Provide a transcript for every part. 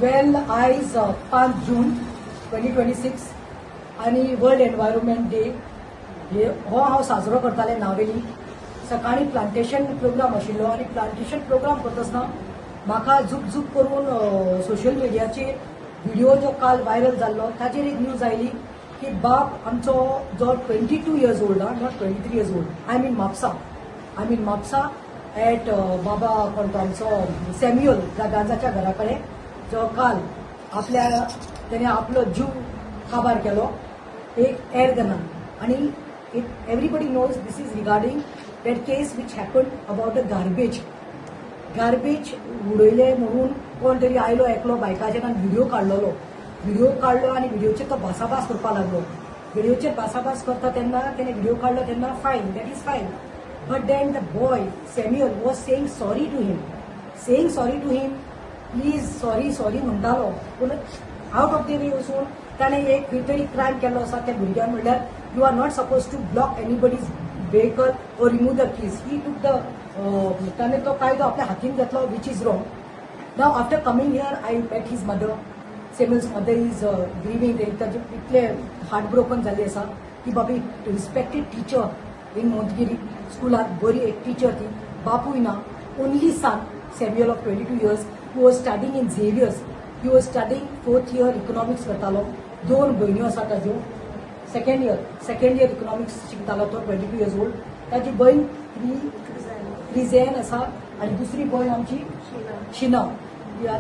वेल आयज 5 जून 2026 आणि world environment day हो हांव साजरो करतालें नावेली. सकाळी प्लांटेशन प्रोग्राम आशिल्लो आनी प्लांटेशन प्रोग्राम करतना म्हाका झूक करून सोशल मिडियाचेर व्हिडिओ जो काल व्हायरल जाल्लो ताचेर एक न्यूज आयली की बाप आमचो जो 22 years old not 23 years old I mean Mapusa at बाबा कोण तो आमचो सॅम्युअल गांजाच्या घरा कडेन जो काल त्याने आपलो जीव काबार केलो एक एअर गनान. आणि everybody knows this is regarding that case which happen about a garbage उडयले म्हणून कोण तरी आयलो एकलो बायकाचेर आनी व्हिडिओ काडलो आनी व्हिडिओचेर तो भासाभास करपाक लागलो. व्हिडिओचेर भासाभास करता तेन्ना त्याने व्हिडिओ काडलो तेन्ना fine, that is fine. But then the boy Samuel was saying sorry to him please sorry म्हणटालो. पूण आउट ऑफ द वे वचून ताणें एक खंय तरी क्रायम केल्लो आसा त्या भुरग्यान. म्हणल्यार you are not suppose to block anybody's vehicle or remove the keys. He took the ताणें तो कायदो आपल्या हातीन घेतलो which is wrong. Now after coming here I met his mother. Samuel's mother is grieving. ताजे इतले हार्ट ब्रोकन जाल्ली आसा की बाबी रिस्पेक्टेड टीचर इन मोंतगिरी स्कुलांत बरी एक टीचर ती. बापूय ना, only son Samuel of 22 years who was studying in Xavier's. He was studying 4th year economics करतालो. 2 भयण्यो आसा ताज्यो. सेकंड इयर इकॉनॉमिक्स शिकतालो तो 22 इयर्स ओल्ड. ताजी भयण रिझेन आसा आनी दुसरी भयण आमची शिना.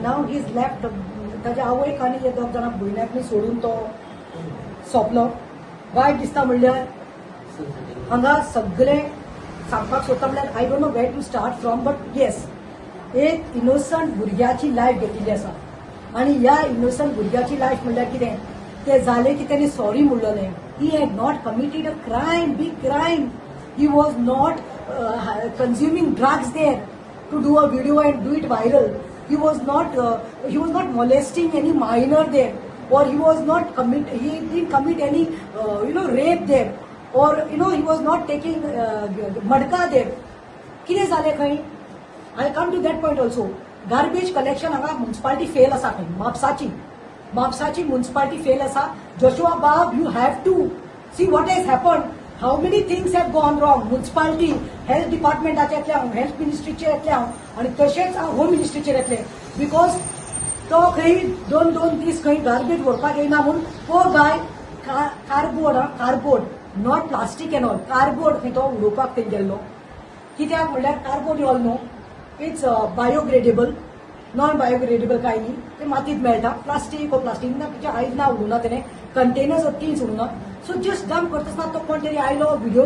नाव ही इज लेफ्ट. ताज्या आवयक आनी हे 2 जाणां भयण्याक सोडून तो सोंपलो. वायट दिसता म्हणल्यार हांगा सगळे सांगपाक सोदता म्हणल्यार I don't know where to start from. But yes, एक इनोसंट भुरग्याची लायफ घेतिल्ली आसा आनी ह्या इनोसंट भुरग्याची लायफ म्हणल्यार कितें ते जालें की ताणें सॉरी म्हणलो न्हय. He had not committed a crime, big crime. He was not consuming drugs there to do a video and do it viral. He was not molesting any minor there, or he didn't commit any rape there, or he was not taking madka there. कितें जालें खंय? I come to that point also. Garbage collection हांगा municipality fail आसा खंय. म्हापसाची municipality fail आसा. Joshua बाब, you have to see what has happened. How many things have gone wrong? Municipality, health डिपार्टमेंटाचे येतले हांव, हेल्थ मिनिस्ट्रीचे येतले हांव आनी तशेंच हांव होम मिनिस्ट्रीचेर येतले. बिकॉज तो खंय 2 दीस खंय गार्बेज व्हरपाक येयना म्हणून पोर बाय cardboard not plastic and all, cardboard खंय तो उडोवपाक थंय गेल्लो. कित्याक म्हणल्यार cardboard you all know it's biodegradable. Non biodegradable काय न्ही, ते मातीत मेळटा. प्लास्टीक ना तुजे आयज ना उडोवना तेणे, कंटेनर्स तीच उडोवना. सो जस्ट डंप करतना तो कोण तरी आयलो, व्हिडिओ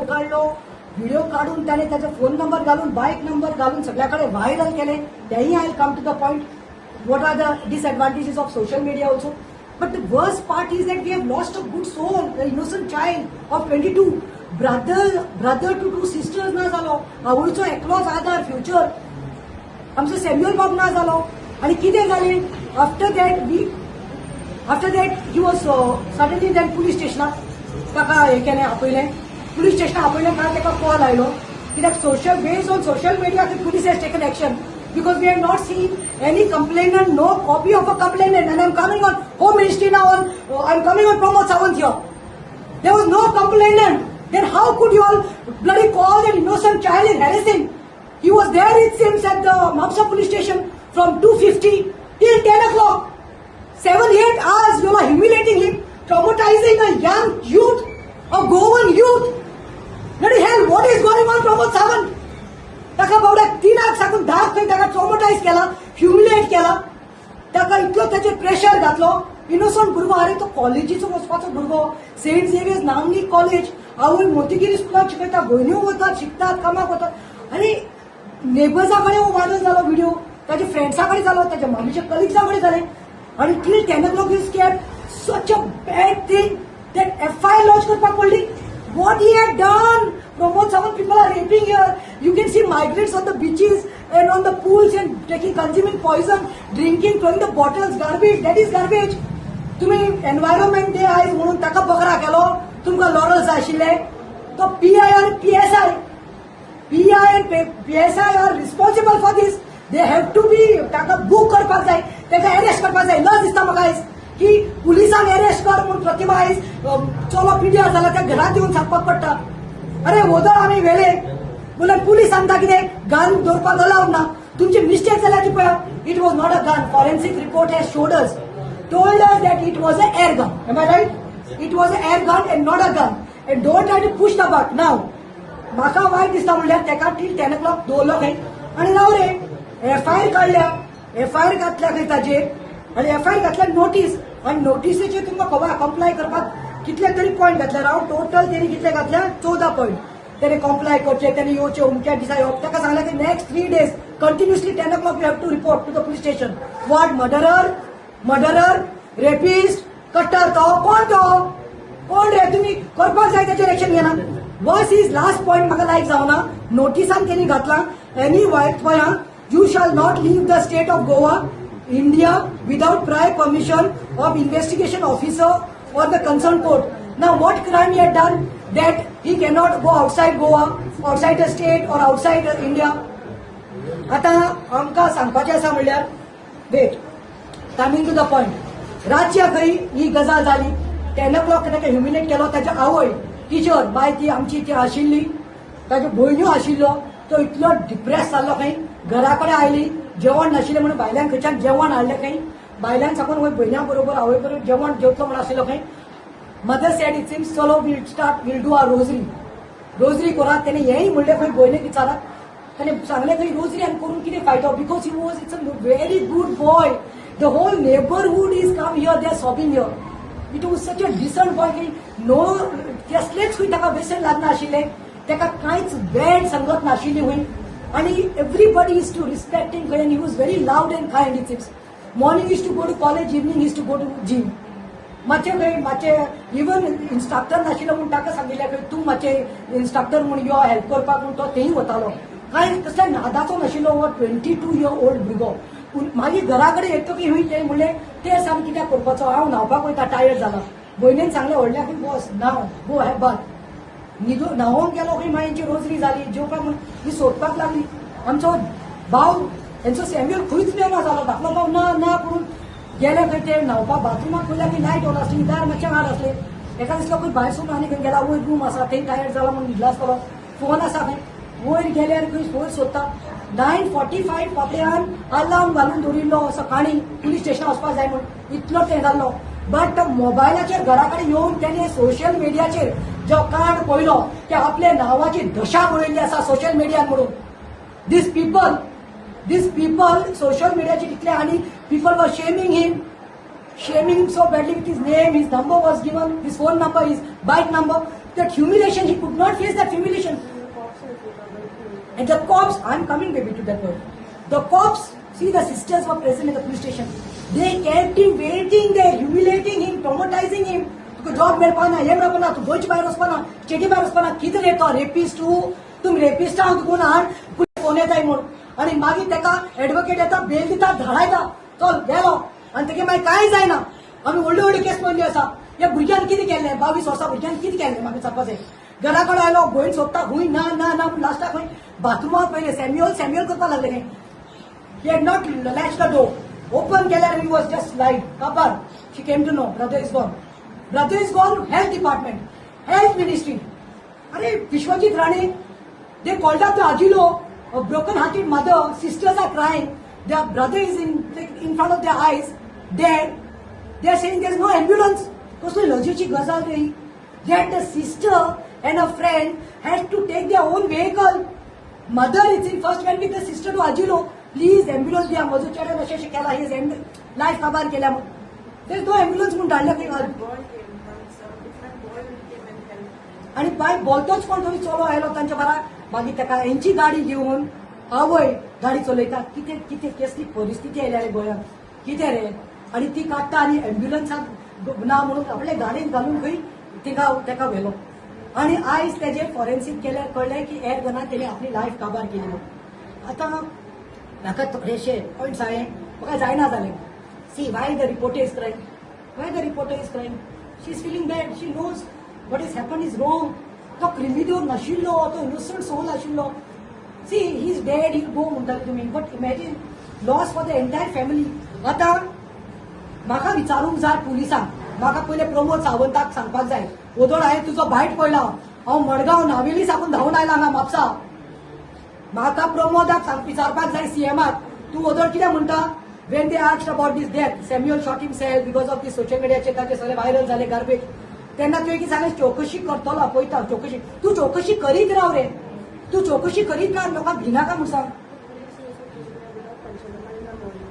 काडून त्याने त्याचा फोन नंबर घालून, बाईक नंबर घालून सगळ्याकडे व्हायरल केले. तेही I come to the point what are the disadvantages of social media also. But the worst part is that we have lost a good soul, an innocent child of 22. Brother to 2 sisters ना जालो. आवयचो एकलोच आधार future. आमचो Samuel बाब ना जालो. आणि कितें जालें? After that he was suddenly then police स्टेशनाक ताका हें केलें, आपयलें. पुलीस स्टेशनाक आपयलें काय ताका कॉल आयलो. कित्याक based on social media the police has taken action because we have not seen any complainant, no copy of a complainant. And I'm coming on Home Ministry now. I'm coming on Pramod Sawant here. There was no complainant. Then how could you all bloody call an innocent child and harass him? He was there, it seems, at the Mapusa police station from 2:50 till 10 o'clock. 7-8 hours you are humiliating him, traumatizing a young youth, a Goan youth. Bloody hell, what is going on, Pramod Sawant? ताका बावड्याक 3 साकून 10 खंय ताका ट्रॉमटायज केला, humiliate केला. ताका इतलो ताचेर pressure घातलो. इनोसंट भुरगो, अरे तो कॉलेजीचो वचपाचो भुरगो. सेंट झेवियर्स नामनी कॉलेज. आवय मोतीगिरी स्कुलांत शिकयता, भयण्यो वतात, शिकतात, कामाक वतात. आनी नेबर्सा कडेन हो व्हायरल जालो व्हिडिओ. ताच्या फ्रेंड्सा कडेन जालो, ताच्या मामीच्या कलिग्सा कडेन जालें. आनी till 10 o'clock you scared. Such a bad thing that FIR launch करपाक पडली. What he had done? Pramod Sawant, people are raping here. You can see migrants on the beaches and on the pools and consuming poison, drinking, throwing the bottles, garbage. That is garbage. तुम्ही environment day आयज म्हणून ताका बकरा केलो, तुमकां laurels आशिल्ले. तो PI and PSI are responsible for this. They have to be ताका बूक करपाक जाय, ताका अरेस्ट करपाक जाय. न दिसता म्हाका आयज की पुलिसान अरेस्ट कर म्हणून प्रतिमा आयज चलो पिड्यार जाला त्या घरात येवन सांगपाक पडटा. अरे वदळ आमी व्हेले म्हणून पुलीस सांगता कितें गन दवरपाक अलावड ना. तुमची मिस्टेक जाल्या ती पळय. It was not a gun. Forensic report has showed us, told us that it was an air gun. Am I right? It was an air gun and not a gun. And don't try to push the buck. Now, म्हाका वायट दिसता म्हणल्यार तेका till 10 o'clock दवरलो खंय आनी राव रे FIR काडल्या. FIR घातल्या खंय ताजेर आनी एफआयआर घातल्या नोटीस आनी नोटीसीचेर तुमकां खबर कंप्लाय करपाक कितले तरी पॉयंट घातले. राव टोटल तेणी कितले घातल्या 14 पॉयंट. तेणे कंप्लाय करचे, तेणे येवचे, अमक्या दिसा येवप. ताका सांगलें की next 3 days continuously 10 o'clock you have to report to the police station. What murderer, rapist, कट्टर तो कोण रे तुम्ही करपाक जाय त्याचेर एक्शन घेना. वॉस इज लास्ट पॉयंट म्हाका लायक जावना. नोटिसान तेणी घातला एनी वायट गोंयां you shall not leave the state of Goa India without prior permission of investigation officer or the concern court. Now what crime he had done that he cannot go outside Goa, outside the state और outside India. आता आमकां सांगपाचें आसा म्हणल्यार wait coming to the point. रातच्या खंय ही गजाल जाली. 10 o'clock ताका ह्युमिलेट केलो. ताच्या आवय टिचर बाय ती आमची ती आशिल्ली, ताज्यो भयण्यो आशिल्लो. तो इतलो डिप्रेस जाल्लो खंय. घरा कडेन आयली, जेवण नाशिल्लें म्हणून भायल्यान खंयच्यान जेवण हाडलें खंय. भायल्यान साकून वय भयण्या बरोबर आवय बरोबर जेवण जेवतलो म्हणून आशिल्लो खंय. मदर सेड इट सिम्स चलो वील डू आर रोजरी करात. तेणे हेंय म्हणलें खंय भयणीक विचारात. ताणें सांगलें खंय रोजरी आनी करून कितें फायदो. Because he was it's a very good boy. The whole neighborhood is come here, they are sobbing here. It was such a decent boy की no कसलेच खंय ताका व्यसन लागना आशिल्लें. ताका कांयच बॅड संगत नाशिल्ली खंय आनी everybody is to respect him खंय. He was very loved and kind. It is morning is to go to college, evening is to go to gym. मातशें इवन इन्स्ट्रक्टर नाशिल्लो म्हूण ताका सांगिल्लें खंय तूं मातशें इन्स्ट्रक्टर म्हूण यो हेल्प करपाक म्हूण तो थंय वतालो. कांय कसल्या नादाचो नाशिल्लो. हो 22 year old भुरगो. मागीर घरा कडेन येतकीर हूंय ते म्हणलें ते सांग कित्याक करपाचो, हांव न्हांवपाक वयता टायर्ड जाला. भयणीन सांगलें व्हडल्याक बस न्हांव गो हॅव बाथ. न्हांवोंक गेलो खंय मागीर हेंची रोजरी जाली. जेवपाक म्हणून ही सोदपाक लागली. आमचो भाव हेंचो सॅम्युअल खंयच मेळना जालो. धाकलो भाव ना करून गेले खंय ते न्हांवपाक बाथरुमाक पयल्या की लायट ऑन आसली, दार मातशें आड आसलें. एका दिसलो खंय भायर सोडून आनी खंय गेला. वयर रूम आसा थंय टायर्ड जाला म्हणून न्हिदला आसतलो. फोन आसा खंय वयर गेल्यार खंय वयर सोदता. 9:45 पापड्यान अलार्म घालून दवरिल्लो सकाळीं पुलीस स्टेशनार वचपाक जाय म्हणून. इतलो तें जाल्लो. बट मोबायलाचेर घरा कडेन येवन तेणे सोशल मिडियाचेर जो कार्ड पळयलो की आपल्या नांवाची दशा पळयल्ली आसा सोशल मिडियान म्हणून. दीस पीपल सोशल मिडियाचेर कितले आनी people were shaming him so badly with his name, his number was given, his phone number, his bike number. That humiliation, he could not face that humiliation. And the cops, I'm coming baby to that point. The cops, see the sisters were present at the police station. They kept him waiting there, humiliating him, traumatizing him. Tuka job मेळपाना, हे मेळपाना, तू गोंयचे भायर वचपाना, स्टेटी भायर वचपाना. कितें रे तो rapist तुमी रेपिस्टां दुखून हाड phone येताय म्हूण. आनी मागीर ताका एडवोकेट येता, बेल दिता, धाडायता. चल गेलो आनी तेगे मागीर कांय जायना. आमी व्हडल्यो केस पळयल्ल्यो आसा. ह्या भुरग्यान कितें केलें 22 वर्सां भुरग्यान कितें केलें म्हाका सांगपाक जाय. घरा कडेन आयलो भयण सोदता खूंय ना म्हणून लास्टाक खंय बाथरुमाक पयलें सॅम्युअल करपाक लागलें खंय. He had not latch the door. Open केल्यार ही वॉज जस्ट लाईट काबार. She came to know brother is gone. Health department, health ministry. अरे Vishwajit Rane, they called up the आजिलो, a broken hearted mother, sisters are crying, their brother is in front of their eyes dead. They are saying there is no ambulance. कसली लजेची गजाल रे. That the sister and a friend had to take their own vehicle. Mother is in first went with the sister to Ajilo. Please ambulance द्या. मजू चेडन अशें केला, ही life काबार केल्या म्हणून. There is no ambulance म्हणून धाडल्या खंय. आणि बाय बोलतोच कोण थोडी चलो आयलो तांच्या बरा. मागीर ताका हेंची गाडी घेवन आवय गाडी चलयता. कितें कसली परिस्थिती आयल्या रे गोंयांत. कितें रे. आनी ती काडटा आनी एम्ब्युलन्साक ना म्हणून आपले गाडयेन घालून खंय ताका व्हेलो. आनी आयज तेजे फॉरेन्सिक केल्यार कळ्ळें की एअर गनान तेणे आपली लायफ काबार केली म्हणून. आतां म्हाका थोडेशे पॉयंट्स हांवें म्हाका जायना जालें. See why the reporter is crying. She is feeling bad. She knows what is happen is wrong. तो क्रिमिनल नाशिल्लो, तो इनोसंट सोल आशिल्लो. सी ही इज डेड ही गो म्हणटाले तुमी but imagine loss for the entire family. आतां म्हाका विचारूंक जाय पुलिसांक, म्हाका पयले प्रमोद सावंताक सांगपाक जाय ओदोड हांवें तुजो बायट पळयला, हांव मडगांव नावेली साकून धांवन आयला हांगा म्हापसा. म्हाका प्रमोदाक विचारपाक जाय सीएमाक तूं ओदोड कितें म्हणटा. When they asked about these death Samuel shot himself because of the social मिडियाचेर ताचे सगळे व्हायरल जाले गार्बेज. तेन्ना तुवें कितें सांगलें चौकशी करतलो आपयता चौकशी. तूं चौकशी करीत राव रे, तूं चौकशी करीत राव, लोकांक भिनाका म्हूण सांग.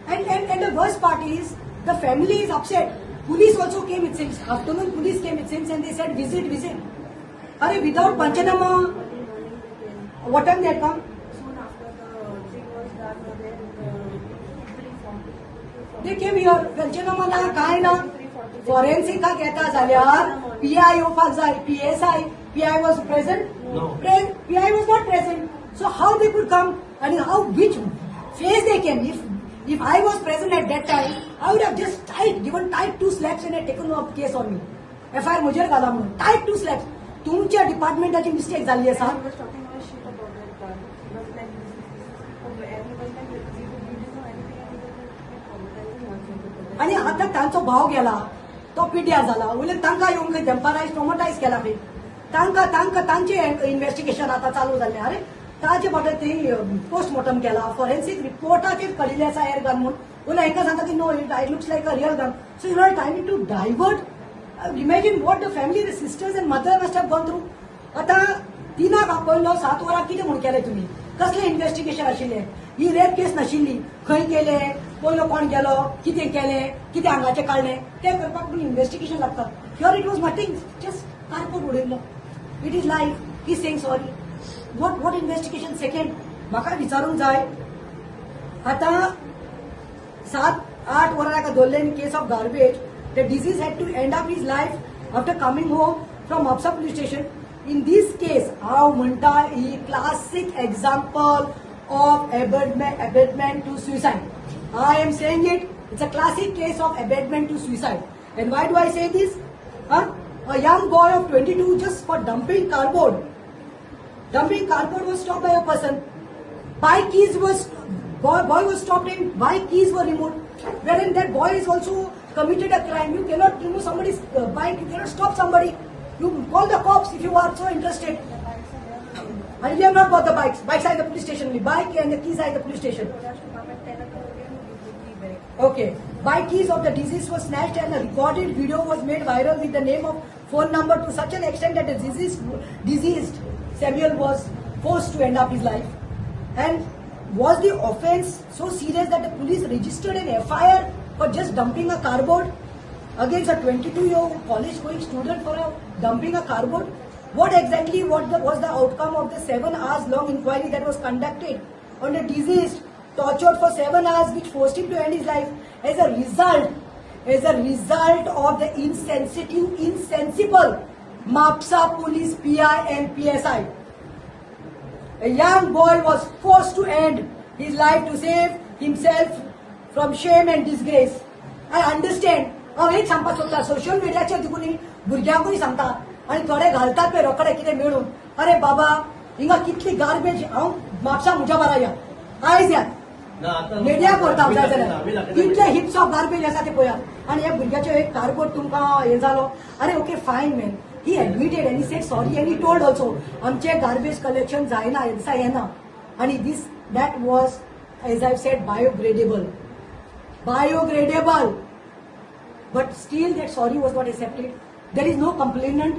And the worst part is the family is upset. Police also came it seems. Afternoon police came it seems and they said visit. Are without Panchanama, what time they had come? Soon after the thing was done, They came here. Panchanama na काय ना forensic का घेता जाल्यार PI येवपाक जाय, PSI. PI was present? No. PI was not present. So how they could come and how which phase they came? If I was present at that time, I would have just given tight 2 slaps and had taken a case on me. FIR मुजेर घाला म्हणून tight 2 slaps. तुमच्या डिपार्टमेंटाची mistake झाली आसा. I was talking about shit about that car. He was like, and he was like, we didn't know anything and he was like, traumatizing nothing. आणि आता तांचो भाव गेला, तो पिड्यार जाला. उलट तांकां येवन खंय टेम्परायज ट्रॉमटायज केला खंय. तांकां तांचे इन्व्हेस्टिगेशन आता चालू जाल्लें. अरे ताचे फाटल्यान ते पोस्टमॉर्टम केला, फॉरेन्सिक रिपोर्टाचेर कळिल्ले आसा एअर गन म्हणून. उलट हांकां सांगता की no it looks like a real gun. So you are trying to divert. Imagine what the family the sisters and mother must have gone through. आता तिनाक आपयलो 7 वरां कितें म्हूण केलें तुमी. कसलें इन्व्हेस्टिगेशन आशिल्लें. ही रेप केस नाशिल्ली. खंय केलें, पयलो कोण गेलो, कितें केलें, कितें हांगाचें काडलें तें करपाक पूण इन्व्हेस्टिगेशन लागता. Here it was nothing, just कारपोर्ट उडयल्लो. It is life. He saying sorry. What investigation second? म्हाका विचारूंक जाय. आता 7-8 वरां ताका दवरले in case of garbage. The disease had to end up his life after coming home from Hapsa police station. In this case, हांव म्हणटा ही classic example of abetment to suicide. I am saying it. It's a classic case of abetment to suicide. And why do I say this? A young boy of 22 just for dumping cardboard. Dumping cardboard was stopped by a person. Bike keys boy was stopped and bike keys were removed. Wherein that boy is also committed a crime. You cannot remove somebody's bike. You cannot stop somebody. You call the cops if you are so interested. And we have not got the bikes. Bikes are at the police station only. Bike and the keys are at the police station. Okay. Bike keys of the deceased were snatched and a recorded video was made viral with the name of phone number to such an extent that the deceased Samuel was forced to end up his life. And was the offence so serious that the police registered an FIR for just dumping a cardboard against a 22-year-old college-going student for dumping a cardboard? What exactly was the outcome of the 7 hours long inquiry that was conducted on the deceased, tortured for 7 hours, which forced him to end his life as a result of the insensible Mapsa police PI and PSI. A young boy was forced to end his life to save himself from shame and disgrace. I understand. हांव एक सांगपाक सोदता, social मिडियाचेर देखून भुरग्यांकूय सांगता आनी थोडे घालतात पळय रोकडे कितें मेळून. अरे बाबा हिंगा कितली गार्बेज. हांव म्हापसा म्हज्या बारा या आयज या मिडिया करता जाय जाल्यार कितले हिप्स ऑफ गार्बेज आसा ते पळयात. आनी ह्या भुरग्याचो एक कार्डबोर्ड तुमकां हें जालो. अरे ओके फायन man. He admitted and he said sorry and he told also आमचे garbage collection जायना दिसा येना. आणि that was, as I've said, biodegradable. But still that sorry was not accepted. There is no complainant.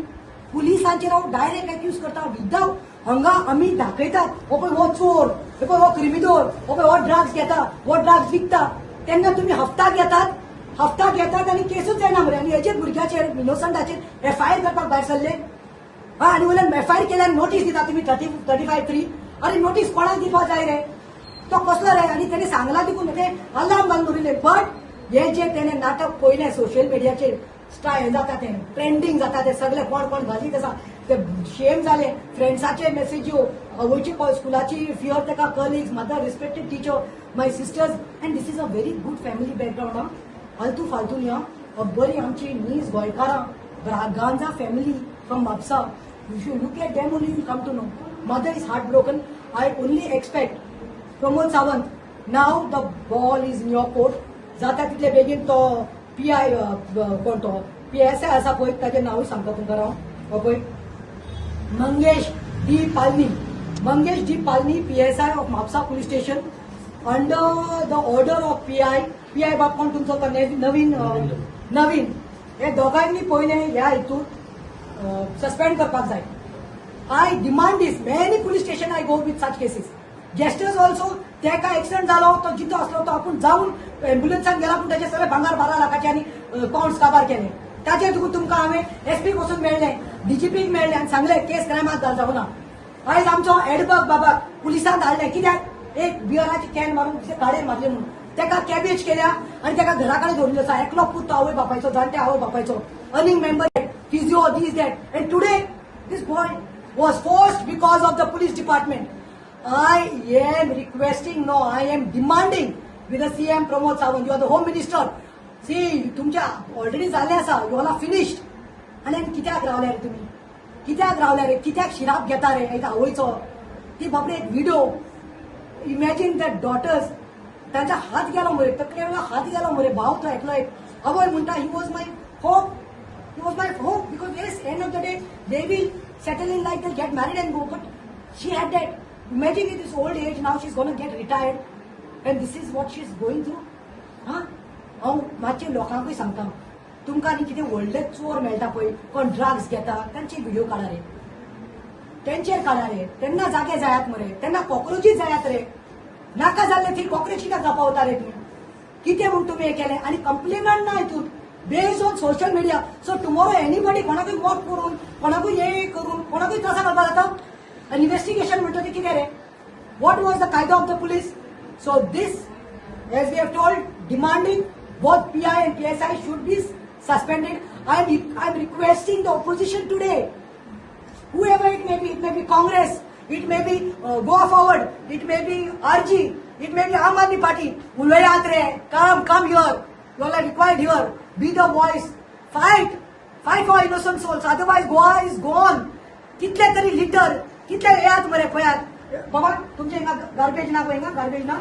पुलिसांचेर हांव direct accused करता without. हांगा आमी दाखयतात हो पळय हो चोर, हो पळय हो क्रिमिनल, हो पळय हो ड्रग्स घेता, हो ड्रग्स विकता. तेन्ना तुमी हप्ता घेतात आनी केसूच जायना मरे. आनी हेचेर भुरग्याचेर इनोसंटाचेर FIR करपाक भायर सरले. आनी वयल्यान FIR केल्यार नोटीस दिता तुमी 35(3). अरे नोटीस कोणाक दिवपाक जाय रे. तो कसलो रे. आनी तेणे सांगला देखून ते अलार्म घालून उरले. बट हे जे तेणे नाटक पयलें सोशल मिडियाचेर स्टाय जाता ते ट्रेंडिंग जाता ते सगळे कोण घालीत आसा ते शेम जाले. फ्रेंड्साचे मेसेज्यो, आवयची स्कुलाची फियर तेका colleagues, mother respected teacher, my sisters. And this is a very good family background. फालतू न्ही. बरी आमची नीज गोंयकारां गांजा family from Mapusa. You should look at them only, you come to know. Mother is heart broken. I only expect Pramod Sawant, now the ball is in your court. जाता तितले बेगीन तो PI कोण तो PSI आसा पळय ताचें नांवूय सांगता तुमकां हांव हो पळय Mangesh D Palani PSI of Mapusa police station under the order of PI बाब कोण तुमचो तो नवीन हे दोगांनी पयले ह्या हितून सस्पेंड करपाक जाय. I demand this. Many police station I go with such cases. Gestures also, तेका ऍक्सिडेंट जालो तो जितो असलो तो आपण जाऊन एम्ब्युलन्सान गेला पण त्याचे सगळे भांगार 12 लाखाचे आणि अकाउंट्स काबार केले. ताचे तुमकां हांवें SP पासून मेळ्ळे, DGPक मेळ्ळे आनी सांगले केस क्रायमात घाल जावना. आयज आमचो एडबग बाबा पुलिसांत धाडले कित्याक एक बियराची कॅन मारून गाडयेर मारले म्हणून तेका कॅबेज केल्या आनी तेका घरा कडेन दवरिल्लो आसा. एकलो पूत तो आवय बापायचो जाणटे आवय बापायचो earning member physio these that and today this boy was forced because of the police department. I am requesting, no, I am demanding with the CM Pramod Sawant, you are the Home Minister. See, तुमच्या already झाले आसा, you all are finished. आणि कित्याक रावले रे तुम्ही? कित्याक रावले रे? कित्याक शिराप घेता रे एका आवयचो? ती बापरे एक व्हिडिओ. इमॅजिन दॅट डॉटर्स त्यांचा हात गेलो मरे, तकलेला हात गेलो मरे, भाव तो एकलो एक आवय म्हणटा he was my hope. He was my hope because yes, end of the day they will settle in life, they'll get married and go. But she had that. Imagine at this old age now she's going to get retired, and this is what she's going through. हांव मातशें लोकांकूय सांगता तुमकां न्ही कितें व्हडले चोर मेळटा पळय कोण ड्रग्स घेता तांचे व्हिडिओ काडा रे, तेंचेर काडा रे. तेन्ना जागे जायात मरे, तेन्ना कॉक्रोचीच जायात रे. नाका जाल्ले थंय कॉक्रोच कित्याक जापावता रे तुम्ही? कितें म्हूण तुमी हें केलें आनी कंप्लेनंट ना हितून based on social media. So tomorrow anybody कोणाकूय मोट करून कोणाकूय हे करून कोणाकूय त्रासा घालपाक जाता. An investigation म्हणटा ते कितें रे? What was the कायदो of the police? So this, as we have told, demanding both PI and PSI should be suspended. I am requesting the opposition today, whoever it may be Congress, it may be Go Forward, it may be RG, it may be Aam Aadmi Party. उलयात ray, come here. You all are required here. Be the voice. Fight for innocent souls. Otherwise, Goa is gone. कितले तरी litre, कितले येयात मरे पळयात. बाबा तुमचे हिंगा garbage ना पळय, गार्बेज ना.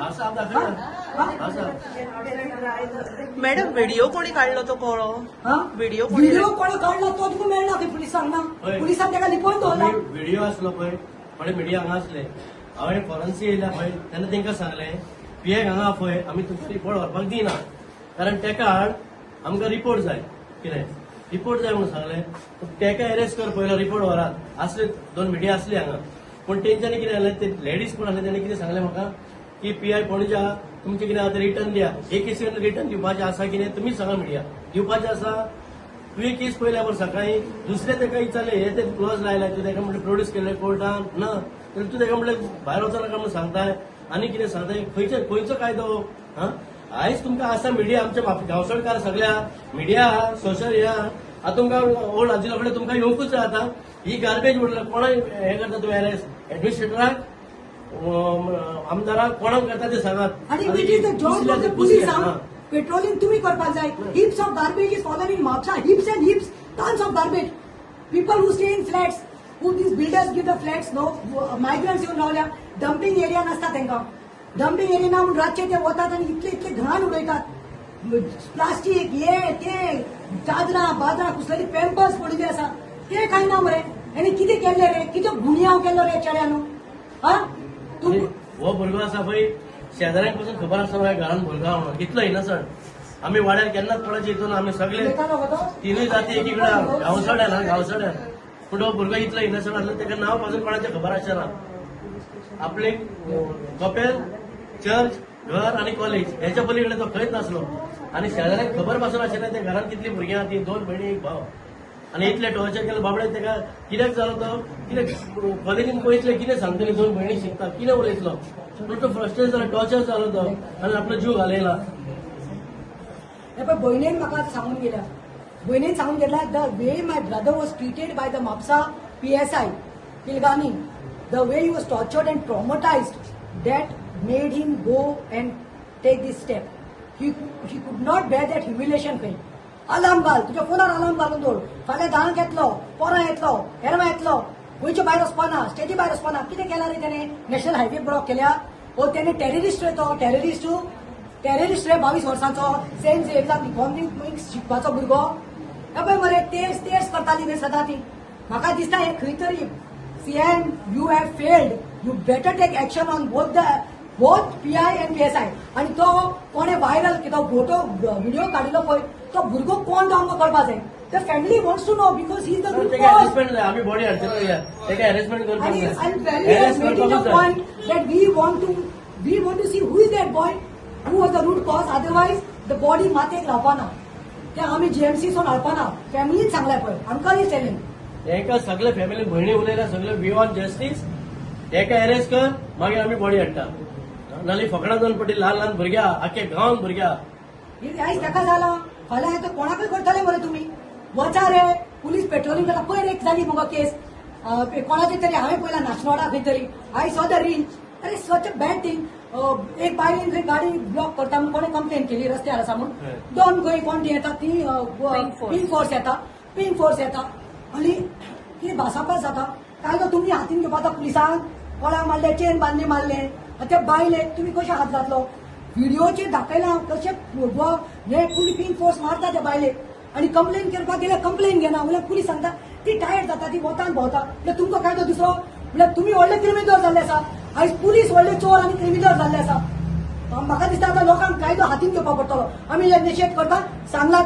मॅडम व्हिडिओ कोणी काढलो तो कळो? व्हिडिओ कोणी काढला तो तुका मेळना की पुलिसांक ना. पुलिसांक तेका लिपोवन दवरला. व्हिडिओ आसलो पळय थोडे मिडिया हांगा आसले. हांवें फॉरन्सिक येयल्या पळय तेन्ना तांकां सांगलें PI हांगा पळय आमी तुमचो रिपोर्ट व्हरपाक दिना कारण तेका आमकां रिपोर्ट जाय. कितें रिपोर्ट जाय म्हणून सांगलें तेका अरेस्ट कर पयलो रिपोर्ट व्हरात. आसले 2 मिडिया आसली हांगा पूण तेंच्यांनी कितें जालें ते लेडीज कोण आसले तेणी कितें सांगलें म्हाका की PI पणजा तुमचें कितें आतां रिटर्न दिया. एक केसीन रिटर्न दिवपाचें आसा कितें तुमीच सांगा मिडिया दिवपाचें आसा. तुवें केस पयल्या बरं सकाळी दुसरे तेका विचारले हे ते क्लोज लायला तूं तेका म्हणलें प्रोड्यूस केले कोर्टान ना तर तूं तेका म्हणलें भायर वचो नाका म्हणून सांगताय आनी कितें सांगताय खंयचो कायदो. आयज तुमकां आसा मिडिया आमच्या गांवसडकार सगळ्या मिडिया सोशल ह्या तुमकां ओल्ड आजिलो कडेन तुमकां येवंकूच जाय. आतां ही गार्बेज म्हटल्यार कोणाक हें करता तुवें अरेस्ट एडमिनिस्ट्रेटराक आमदाराक कोणाक करता ते सांगात. आणि it is the job of the police. Patrolling तुम्ही करपाक जाय. Heaps of garbage is following in Mapusa. Heaps and heaps tons of garbage. People who stay in flats who these builders give the flats no migrants येवन रावल्या. Dumping area नसता तांकां. Dumping area ना म्हणून रातचे ते वतात आनी इतले घाण उडयतात. प्लास्टीक हे ते चादरां बादरां कुसलेली पॅम्पर्स पडिल्ली आसा ते काय ना मरे. आनी कितें केल्लें रे? कितें गुन्यांव केल्लो रे चेड्यानो? हो भुरगो आसा पळय शेजाऱ्यांक पासून खबर आसा माझ्या घरान भुरगो आहा म्हणून कितलो इनसंट. आमी वाड्यार केन्नाच कोणाचे हितून आमी सगळे तिनूय जाती एकीकडे गांवसड्यान पूण हो भुरगो इतलो इनसंट आसलो तेका नांव पासून कोणाचें खबर आसना. आपले कपेल चर्च घर आनी कॉलेज हेच्या पलीकडे तो खंयच नासलो आनी शेजाऱ्यांक खबर पासून आशिल्लें ते घरान कितली भुरगीं आहा ती 2 भयणी 1 भाव आनी इतले टॉर्चर केले बाबडे तेका कित्याक जालो तो कितें कॉलेजीन पळयतले कितें सांगतले 2 भयणी शिकता कितें उलयतलो पूण तो फ्रस्ट्रेट जालो टॉर्चर जालो तो आनी आपलो जीव घालयला. भयणीन म्हाका सांगून गेल्या भयणीन सांगून गेल्या the way my brother was treated by the Mapusa PSI Kilgani, the way he was tortured and traumatized, that made him go and take this step. He could not bear that humiliation pain. Alarm घाल तुज्या फोनार alarm घालून दवर. फाल्यां धांक येतलो, पोरां येतलो, हेरवा येतलो गोंयच्या भायर वचपाना स्टेजी भायर वचपाना कितें केला रे त्याने नॅशनल हायवे ब्लॉक केल्या हो त्याने टेररिस्ट रे तो टेररिस्ट रे 22 वर्सांचो सेंट झेवियर्साक इकॉनॉमिक शिकपाचो भुरगो हे पळय मरे तेच करताली रे सदां ती म्हाका दिसता हे खंय तरी CM you have failed you better take action on both PI and PSI आणि तो कोणे व्हायरल तो फोटो व्हिडिओ काडिल्लो पळय तो भुरगो कोण तो आमकां कळपा जाय the family wants to know because he is the group तेका हॅरेसमेंट जाय आमी बॉडी हाडचो या तेका हॅरेसमेंट करपाक आणि जाय very making a point that we want to see who is that boy who was the root cause otherwise the body मातेक लावपाना ते आमी GMC सोन हाडपाना फॅमिलीन सांगलाय पळय आमकां हे टेलिंग हेका सगळे फॅमिली भयणी उलयल्या सगळे वी वॉन्ट जस्टीस हेका अरेस्ट कर मागीर आमी बॉडी हाडटा नाल्यार फकडां जावन पडटी ल्हान भुरग्या आख्या गांवांत भुरग्या आयज ताका जाला फाल्यां येता कोणाकय करतले मरे तुमी वचा रे पुलीस पेट्रोलिंग करता पयर एक जाली मगो केस कोणाची तरी हांवें पयला नाचनोडा खंय तरी आय सॉ द रील अरे सच अ बॅड थिंग एक बायलेन थंय गाडी ब्लॉक करता म्हणून कोणे कंप्लेन केली रस्त्यार आसा म्हणून दोन खंय कोण ती येता ती पिंक फोर्स येता आणि कितें भासाभास जाता काय तो तुमी हातीन घेवपाचो पुलिसांक कोणाक मारले चेन बांदले मारले ते बायले तुमी कशे हात घातलो व्हिडिओचेर दाखयला कशे हे पिंक फोर्स मारता ते बायले आणि कंप्लेन करपाक गेल्यार कंप्लेन घेना म्हळ्यार पुलीस सांगता ती टायर्ड जाता ती वतान भोंवता म्हळ्यार तुमकां काय तो दुसरो म्हळ्यार तुमी व्हडले क्रिमिनल जाल्ले आसा आयज पुलीस व्हडले चोर आनी क्रिमिनल जाल्ले आसा म्हाका दिसता आतां लोकांक कायदो हातीन घेवपाक पडटलो आमी जे निशेध करता सांगला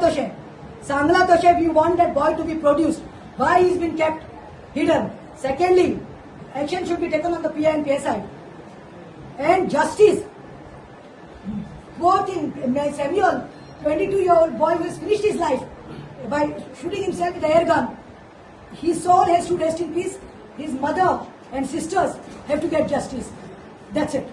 तशें we want that boy to be produced why he's been kept hidden. Secondly, action should be taken on the PI and PSI. And justice. Both in Samuel, 22-year-old boy who has finished his life by shooting himself with an air gun. His soul has to rest in peace. His mother and sisters have to get justice. That's it.